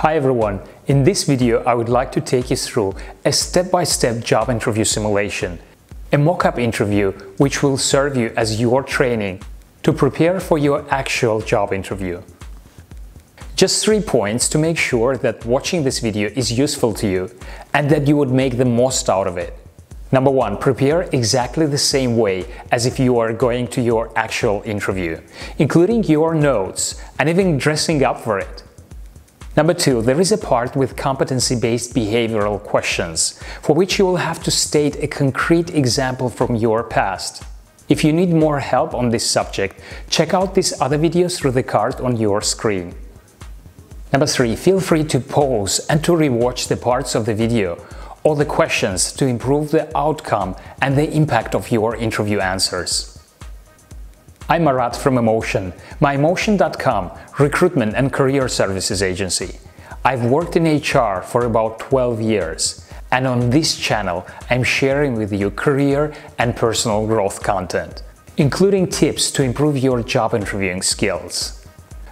Hi everyone, in this video I would like to take you through a step-by-step job interview simulation, a mock-up interview which will serve you as your training to prepare for your actual job interview. Just 3 points to make sure that watching this video is useful to you and that you would make the most out of it. Number 1, prepare exactly the same way as if you are going to your actual interview, including your notes and even dressing up for it. Number 2, there is a part with competency-based behavioral questions, for which you will have to state a concrete example from your past. If you need more help on this subject, check out these other videos through the card on your screen. Number 3, feel free to pause and to rewatch the parts of the video or the questions to improve the outcome and the impact of your interview answers. I'm Marat from Emmotion, myemotion.com, recruitment and career services agency. I've worked in HR for about 12 years, and on this channel I'm sharing with you career and personal growth content, including tips to improve your job interviewing skills.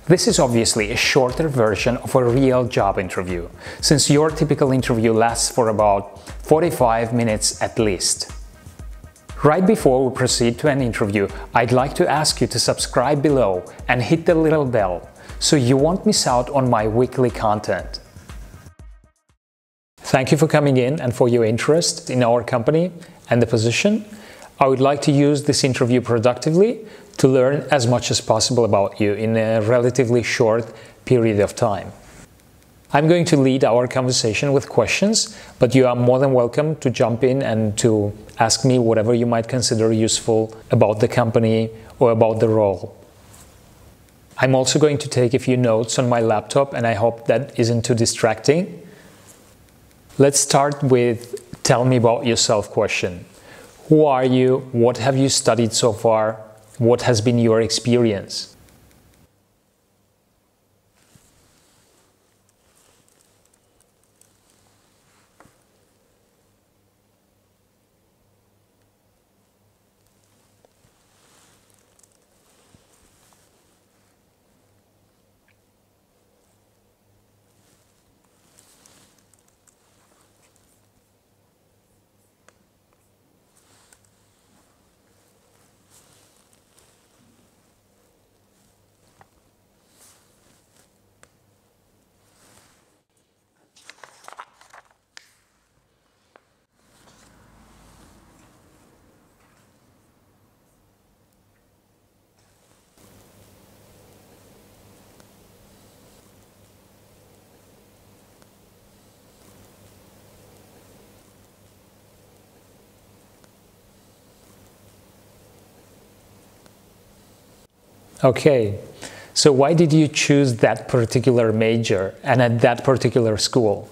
This is obviously a shorter version of a real job interview, since your typical interview lasts for about 45 minutes at least. Right before we proceed to an interview, I'd like to ask you to subscribe below and hit the little bell so you won't miss out on my weekly content. Thank you for coming in and for your interest in our company and the position. I would like to use this interview productively to learn as much as possible about you in a relatively short period of time. I'm going to lead our conversation with questions, but you are more than welcome to jump in and to ask me whatever you might consider useful about the company or about the role. I'm also going to take a few notes on my laptop, and I hope that isn't too distracting. Let's start with tell me about yourself question. Who are you? What have you studied so far? What has been your experience? Okay, so why did you choose that particular major and at that particular school?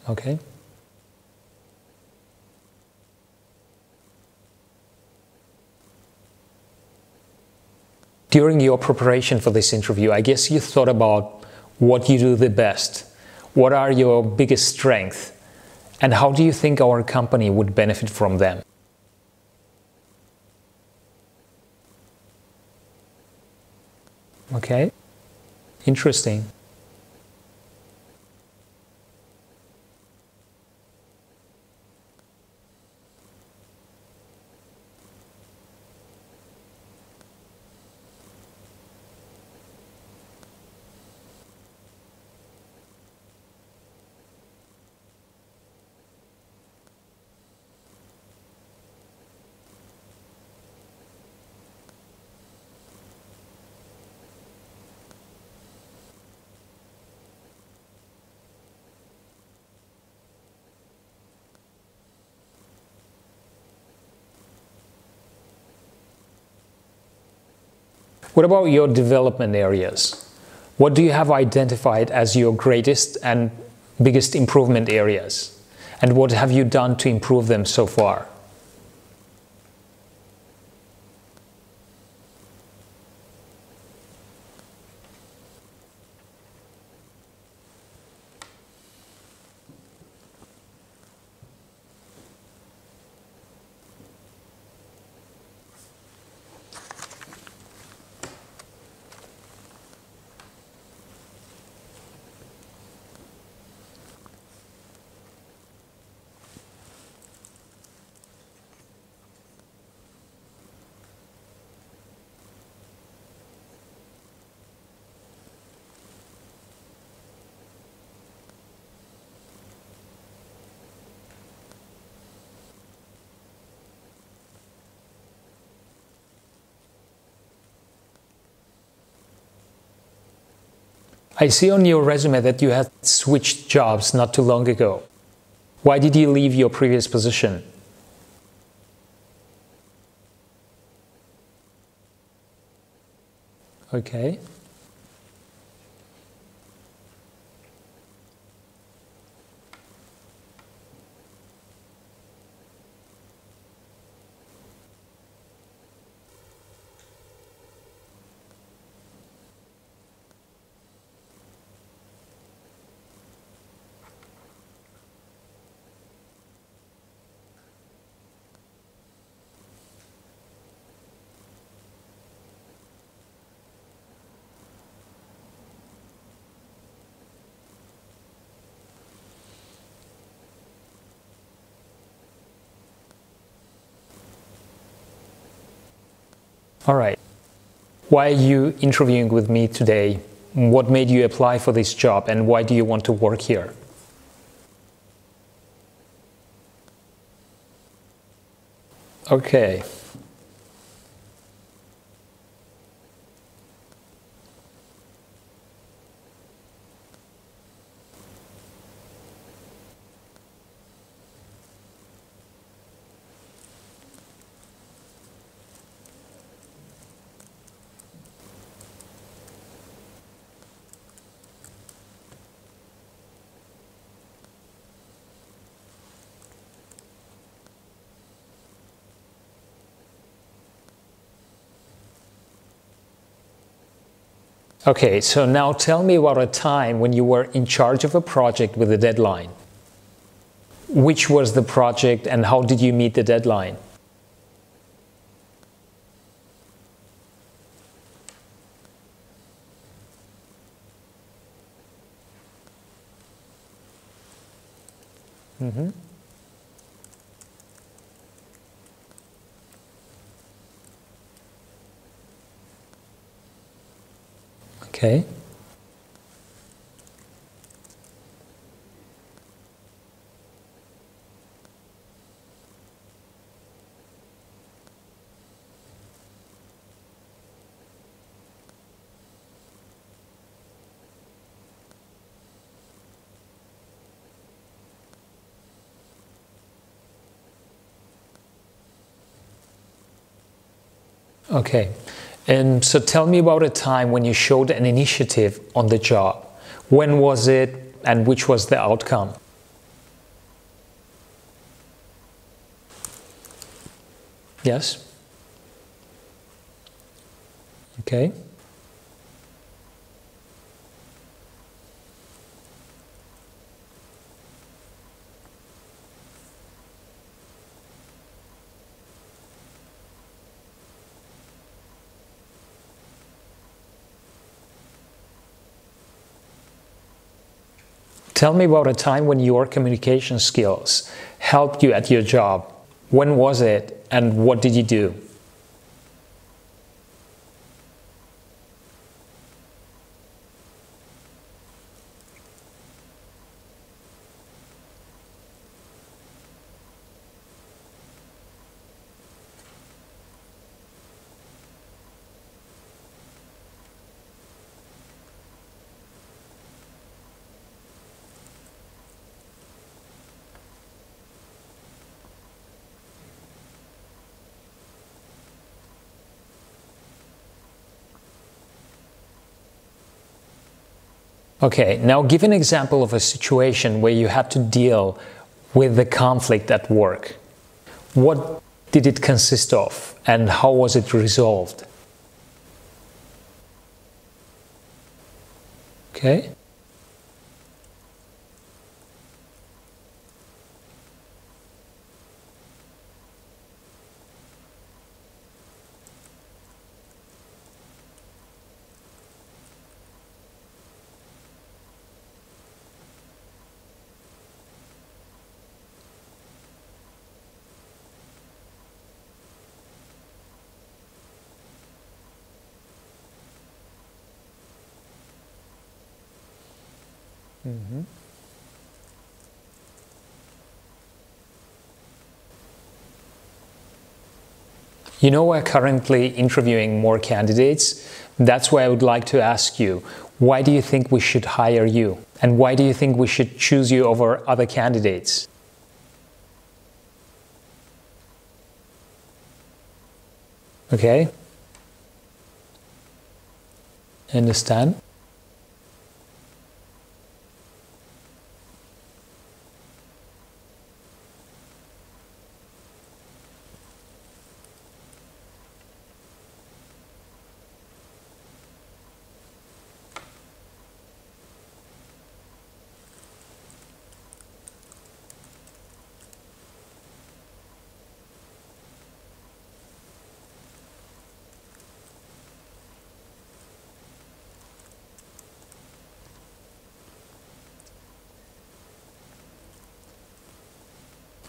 Okay. During your preparation for this interview, I guess you thought about what you do the best. What are your biggest strengths? And how do you think our company would benefit from them? Okay. Interesting. What about your development areas? What do you have identified as your greatest and biggest improvement areas? And what have you done to improve them so far? I see on your resume that you had switched jobs not too long ago. Why did you leave your previous position? Okay. All right. Why are you interviewing with me today? What made you apply for this job and why do you want to work here? Okay. Okay, so now tell me about a time when you were in charge of a project with a deadline. Which was the project and how did you meet the deadline? Mm-hmm. Okay. Okay. So tell me about a time when you showed an initiative on the job. When was it and which was the outcome? Yes? Okay. Tell me about a time when your communication skills helped you at your job. When was it and what did you do? Okay, now give an example of a situation where you had to deal with the conflict at work. What did it consist of and how was it resolved? Okay. You know, we're currently interviewing more candidates. That's why I would like to ask you, why do you think we should hire you? And why do you think we should choose you over other candidates? Okay? Understand?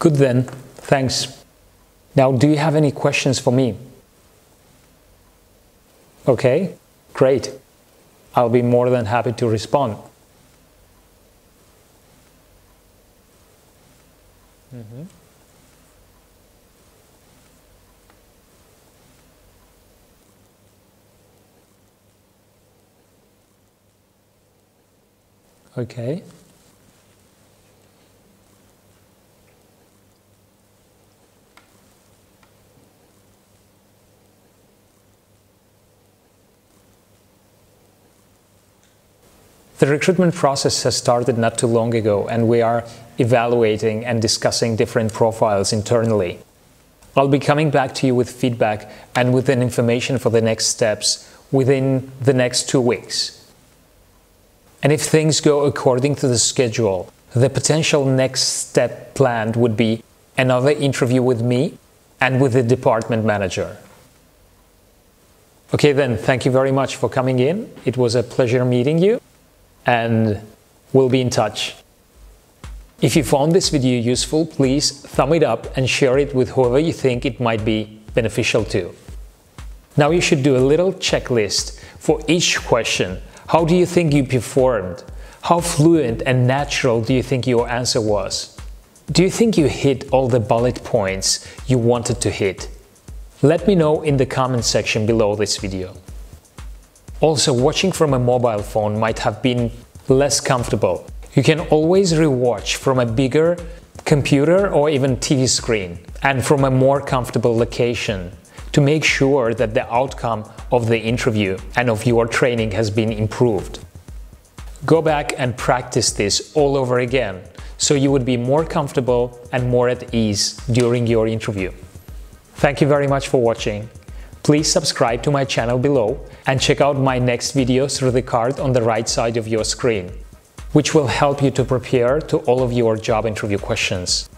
Good then, thanks. Now, do you have any questions for me? Okay, great. I'll be more than happy to respond. Okay. The recruitment process has started not too long ago, and we are evaluating and discussing different profiles internally. I'll be coming back to you with feedback and with information for the next steps within the next 2 weeks. And if things go according to the schedule, the potential next step planned would be another interview with me and with the department manager. Okay then, thank you very much for coming in. It was a pleasure meeting you, and we'll be in touch. If you found this video useful, please thumb it up and share it with whoever you think it might be beneficial to. Now you should do a little checklist for each question. How do you think you performed? How fluent and natural do you think your answer was? Do you think you hit all the bullet points you wanted to hit? Let me know in the comment section below this video. Also, watching from a mobile phone might have been less comfortable. You can always rewatch from a bigger computer or even TV screen and from a more comfortable location to make sure that the outcome of the interview and of your training has been improved. Go back and practice this all over again so you would be more comfortable and more at ease during your interview. Thank you very much for watching. Please subscribe to my channel below and check out my next video through the card on the right side of your screen, which will help you to prepare to all of your job interview questions.